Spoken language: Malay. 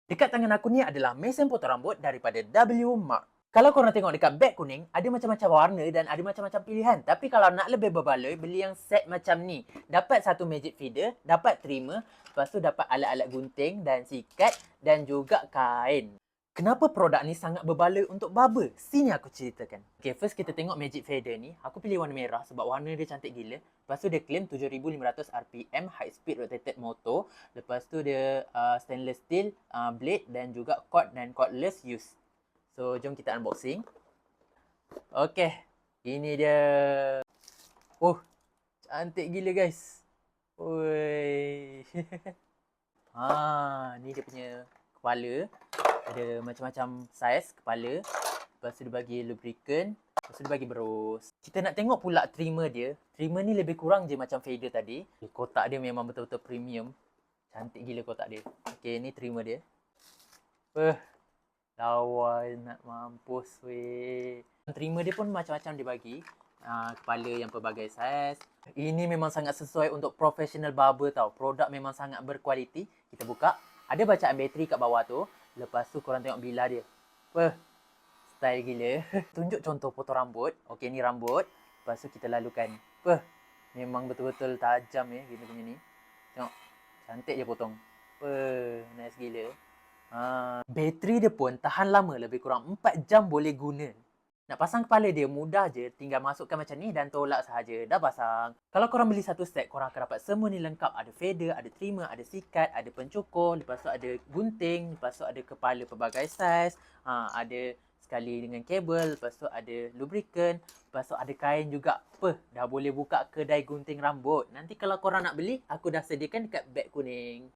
Dekat tangan aku ni adalah mesin potong rambut daripada W Mark. Kalau korang tengok dekat beg kuning, ada macam-macam warna dan ada macam-macam pilihan. Tapi kalau nak lebih berbaloi, beli yang set macam ni. Dapat satu magic feeder, dapat trimmer, lepas tu dapat alat-alat gunting dan sikat dan juga kain. Kenapa produk ni sangat berbaloi untuk barber? Sini aku ceritakan. Okay, first kita tengok magic feather ni. Aku pilih warna merah sebab warna dia cantik gila. Lepas tu dia claim 7,500 RPM high speed rotated motor. Lepas tu dia stainless steel blade dan juga cord dan cordless use. So, jom kita unboxing. Okay, ini dia. Oh, cantik gila guys. Oi. Ni dia punya kepala. Ada macam-macam saiz kepala. Lepas tu dia bagi lubricant. Lepas tu dia bagi berus. Kita nak tengok pula trimmer dia. Trimmer ni lebih kurang je macam fader tadi. Kotak dia memang betul-betul premium. Cantik gila kotak dia. Okay, ni trimmer dia. Lawa nak mampus weh. Trimmer dia pun macam-macam dia bagi. Kepala yang pelbagai saiz. Ini memang sangat sesuai untuk professional barber tau. Produk memang sangat berkualiti. Kita buka. Ada bacaan bateri kat bawah tu. Lepas tu korang tengok bilah dia. Style gila. Tunjuk contoh potong rambut. Okey, ni rambut. Lepas tu kita lalukan. Memang betul-betul tajam ya gini punya ni. Tengok. Cantik je potong. Nice gila. Bateri dia pun tahan lama. Lebih kurang 4 jam boleh guna. Nak pasang kepala dia mudah je, tinggal masukkan macam ni dan tolak sahaja. Dah pasang. Kalau korang beli satu set, korang akan dapat semua ni lengkap. Ada fader, ada trimmer, ada sikat, ada pencukur, lepas tu ada gunting, lepas tu ada kepala pelbagai saiz, ada sekali dengan kabel, lepas tu ada lubricant, lepas tu ada kain juga. Dah boleh buka kedai gunting rambut. Nanti kalau korang nak beli, aku dah sediakan dekat beg kuning.